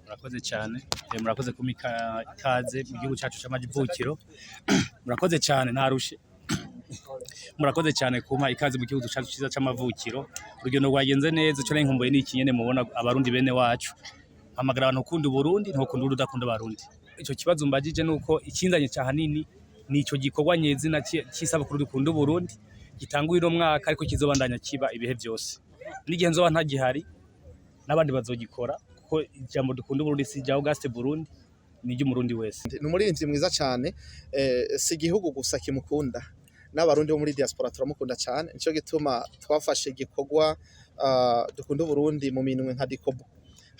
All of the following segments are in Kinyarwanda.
murakoze cyane murakoze kumika ikaze mu gihugu cyacu cy'amavukiro murakoze cyane ntarushe murakoze cyane kuma ikaze mu gihugu cyacu cyiza cy'amavukiro urugendo rwagenze neza cyo n'inkumbuye n'ikinyene mubona abarundi bene wacu hamagara abantu ukunda Burundi ntukunda udakunda abarundi icyo kibazo mbagije nuko ikinzanye cyahanini nico gikorwa nyezina cy'isabukuru dukunda Burundi gitanguye no mwaka ariko kizobandanya kiba ibihe byose n'igihe nzoba ntagihari n'abandi bazogikora kuko ijambo dukunda Burundi si jya Auguste Burundi nijye umurundi wese ni umurinzi mwiza cyane si igihugu gusa kimukunda n'abarundi bo muri diaspora turamukunda cyane nico gituma twafashe igikorwa dukunda Burundi mu minwe nka Dikobo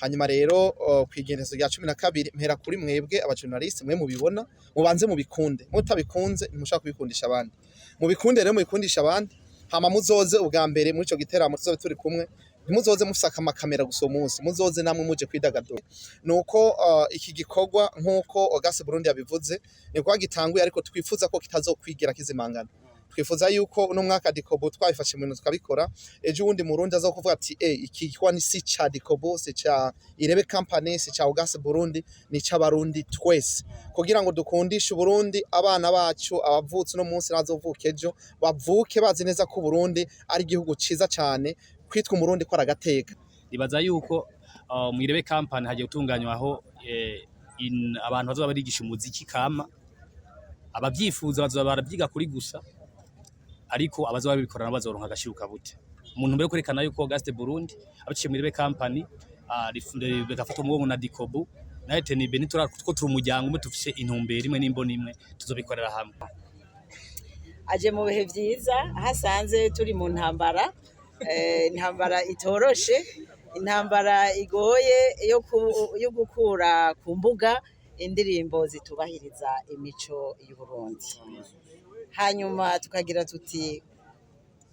hanyuma rero kwigendezo rya 12 mpera kuri mwebwe abajournaliste mwe mubibona mubanze mubikunde mutabikunze ntimushaka kubikundisha abandi mubikunde rero mubikundisha abandi hama muzoze ubwa mbere muri ico giteramo tuzobe turi kumwe ntimuzoze mufisaka amakamera gusa umunsi muzoze namwe muje kwidagadura nuko iki gikorwa nkuko Auguste Burundi yabivuze ni kwa gitanguye ariko twifuza ko kitazokwigira kizimangana twifuza yuko uno mwaka Dikobo twabifashe mu tukabikora ejo wundi murundi azokuvuga ati iki kwa ni si cha Dikobo si cha Irebe company si cha Auguste Burundi ni cha barundi twese kugira ngo dukundishe Burundi abana bacu abavutse no munsi nazovuka ejo bavuke bazi neza ko Burundi ari igihugu ciza cyane kwitwa umurundi ko aragateka ibaza yuko mu Irebe company hagiye gutunganywa aho abantu bazoba barigisha umuziki kama abavyifuza bazoba barabyiga kuri gusa ariko abazoba bikorana bazoronka agashiruka bute umuntu mbere kurekana yuko Auguste Burundi abaciye mu Irebe company bagafatwa mu na Dikobo na Etenibe nitwo turi umuryango umwe tufise intumbero imwe n'imboni imwe tuzobikorera hamwe aje mu bihe byiza hasanze turi mu ntambara intambara itoroshe intambara igoye yo gukura ku mbuga indirimbo zitubahiriza imico y'u Burundi hanyuma tukagira tuti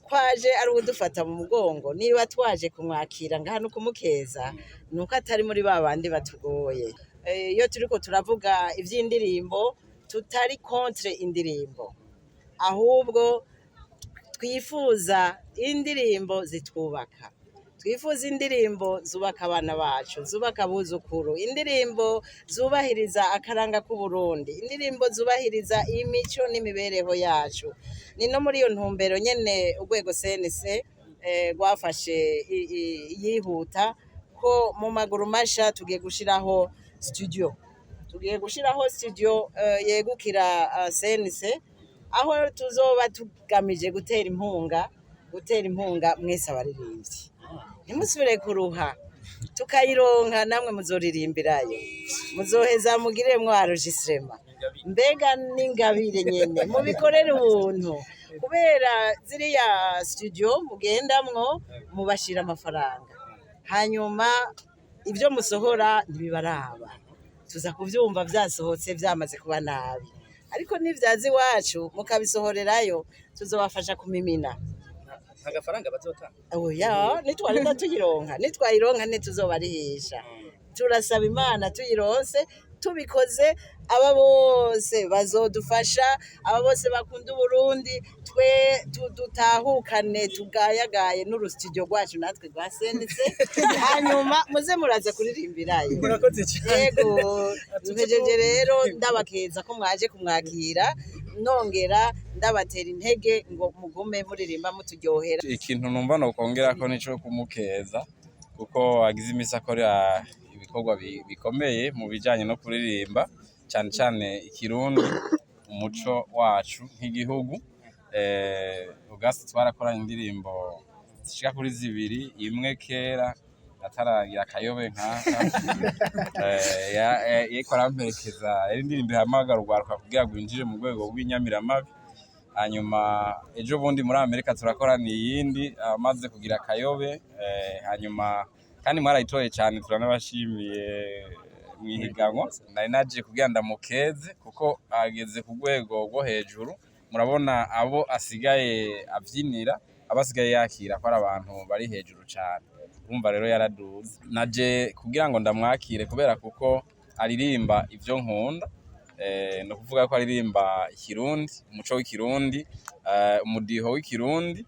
kwaje ari udufata mu mugongo niba twaje kumwakira ngahano kumukeza nuko atari muri babandi batugoye iyo turiko turavuga ivy'indirimbo tutari contre indirimbo ahubwo twifuza indirimbo zitwubaka twifuza indirimbo zubaka abana bacu zubaka abuzukuru indirimbo zubahiriza akaranga k'u Burundi indirimbo zubahiriza imico n'imibereho yacu ni no muri iyo ntumbero nyene urwego CNC rwafashe yihuta ko mu maguru masha tugiye gushiraho studio yegukira CNC aho tuzoba tugamije gutera impunga mwese abaririmbyi ntimusubire kuruha tukayironka namwe muzoririmbirayo muzoheza mugire mwaregistrement mbega n'ingabire nyene mubikorera ubuntu kubera ziriya studio mugendamwo mubashira amafaranga hanyuma ibyo musohora ntibibaraba tuza kuvyumva vyasohotse vyamaze kuba nabi ariko n'ivyazi wacu mukabisohorerayo tuzobafasha kumimina nta gafaranga bazotanga oya nitwarenda nitwayironka ntituzobarihisha turasaba imana tuyironse tubikoze aba bose bazodufasha aba bose bakunda Uburundi twe dutahukane tugayagaye n'urusitidio rwacu natwe rwasenetse hanyuma muze muraza kuririmbirayo murakoze cyane yego tumejeje rero ndabakeza ko mwaje kumwakira nongera ndabatera intege ngo mugume muririmba muturyohera. Ikintu numva no kongera ko nico kumukeza kuko agize imisi akora ibikorwa bikomeye mu bijanye no kuririmba cyane cyane ikirundi umuco wacu nk'igihugu ugasi twarakoranye indirimbo zishika kuri zibiri imwe kera ataragira akayobe nkaka yekora mperekeza indirimbo ihamagara urwaruka kugira ngo winjire mu rwego rw'inyamiramabi hanyuma ejo bundi muri Amerika turakorana iyindi amaze kugira akayobe hanyuma kandi mwarayitoye cyane turanabashimiye mwihiganwa nari naje kugira ndamukeze kuko ageze ku rwego rwo hejuru murabona abo asigaye abyinira abasigaye yakira ko ari abantu bari hejuru cyane urumva rero yaraduze naje kugira ngo ndamwakire kubera kuko aririmba ivyo nkunda no kuvuga ko aririmba ikirundi umuco w'ikirundi umudiho w'ikirundi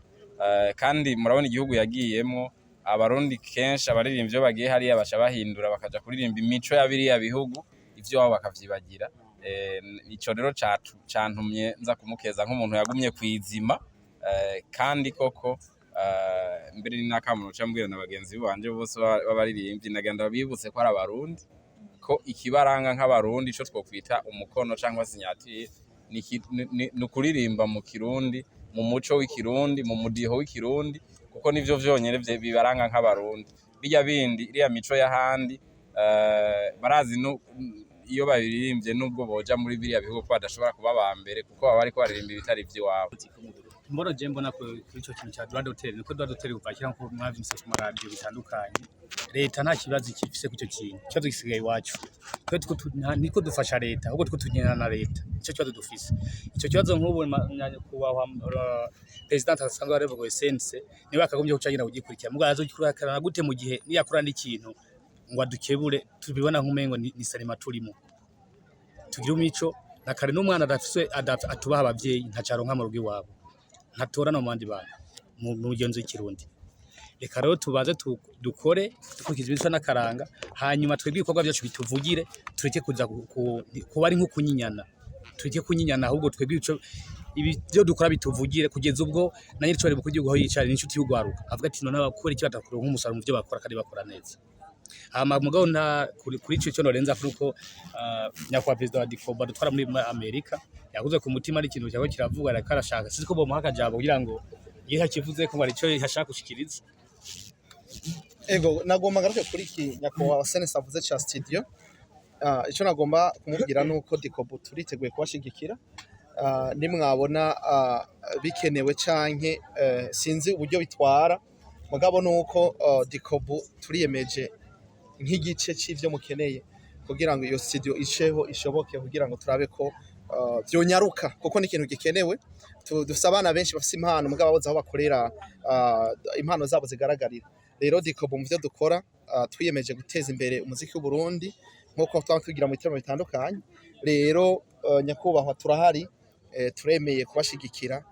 kandi murabona igihugu yagiyemo abarundi kenshi abaririmbyi bagiye hariya basha bahindura bakaja kuririmba imico ya biriya bihugu ivyo wabo bakavyibagira ico rero cantumye nza kumukeza nk'umuntu yagumye kwizima kandi koko mbere ni nakamuntu cyambwira na bagenzi banje bose babaririmbyi nagenda babibutse ko ari abarundi ko ikibaranga nk'abarundi ico twokwita umukono cyangwa sinyatire ni kuririmba mu kirundi mu muco w'ikirundi mu mudiho w'ikirundi kuko nivyo vyonyene bibaranga nk'abarundi bijya bindi iriya mico y'ahandi barazi iyo babirimbye nubwo boja muri biriya bihugu ko badashobora kuba bambere kuko baba bariko baririmba ibitari vy'iwabo. mbona je mbona kuri ico kintu cya Rwanda Hotel niko Rwanda Hotel upakira nko mwavyimse ku maradiyo bitandukanye leta nta kibazo kifise kuco kintu cyo gisigaye iwacu twe niko dufasha leta ahubwo two tunyana na leta ico kibazo dufise ico kibazo nk'ubu kubaho president asanzwe arevuga sense niba akagombye kucagira kugikurikira mugabo azokurikirana gute mu gihe niyakura n'ikintu ngo adukebure tubibona nk'umengo ni salima turimo tugira umico na kare n'umwana adafise atubaha abavyeyi ntacaronka mu rugo iwabo ntatorana mu bandi bantu mu mugenzo w'ikirundi reka rero tubaze dukore dukurikiza ibisa n'akaranga hanyuma twebwe ibikorwa byacu bituvugire tureke kuza kuba ari nko kunyinyana tureke kunyinyana ahubwo twebwe ibyo dukora bituvugire kugeza ubwo na nyiricyo mukuru w'igihugu aho yicara n'inshuti y'ugwaruka avuga ati none abakora iki batakuronka umusaruro mu byo bakora kandi bakora neza mugabo nta kuri ico cyo norenza kuko nyakwa president wa Dikoba dutwara muri Amerika yaguze ku mutima ari ikintu cyawe kiravuga arakarashaka siko bo muhaka jabo kugira ngo yiha kivuze ko bari cyo yashaka gushikiriza ego nagomba garuke kuri iki nyakwa sense avuze cha studio ico nagomba kumubwira nuko Dikoba turiteguye kubashigikira nimwabona bikenewe canke sinzi uburyo bitwara mugabo nuko Dikoba turiyemeje nk'igice c'ivyo mukeneye kugira ngo iyo studio iceho ishoboke kugira ngo turabe ko vyonyaruka kuko ni ikintu gikenewe dufise abana benshi bafise impano mugabo babuze aho bakorera impano zabo zigaragarira rero Dikoba mu byo dukora twiyemeje guteza imbere umuziki w'u Burundi nkuko twatugira mu bitaramo bitandukanye rero nyakubahwa turahari turemeye kubashigikira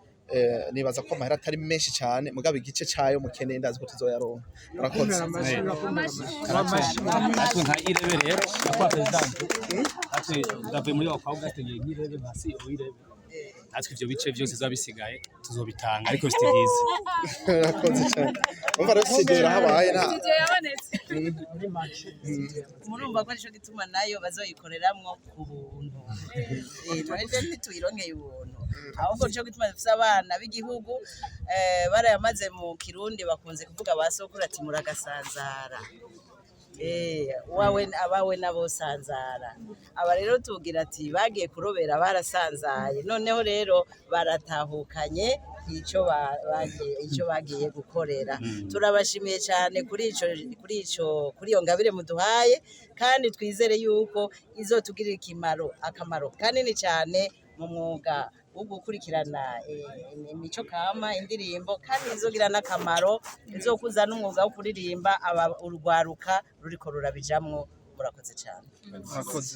nibaza ko amahera atari menshi cyane mugabo igice cyayo mukeneye ndazi ko tuzoyaronka murakoze natwe nka irebe rero kwa president natwe ndavuye muri wakwa ugategeye nk'irebe hasi uirebe natwe ivyo bice byose zabisigaye tuzobitanga ariko sitigize murakoze cyane umva rero sigera habaye na murumva ko arico gituma nayo bazoyikoreramwo ku buntu twaje ntituyironkeye ubuntu ahubwo cyo gituma dufise abana b'igihugu barayamaze mu kirundi bakunze kuvuga basokura ati muragasanzara abawe nabo sanzara aba rero tugira ati bagiye kurobera barasanzaye noneho rero baratahukanye ico bagiye gukorera turabashimiye cyane kuri iyo ngabire muduhaye kandi twizere yuko izotugirira akamaro kanini cyane mu mwuga wo gukurikirana imico kama indirimbo kandi izogira n'akamaro izokuza n'umwuga wo kuririmba urwaruka ruriko rurabijamwo. Murakoze cyane. Murakoze.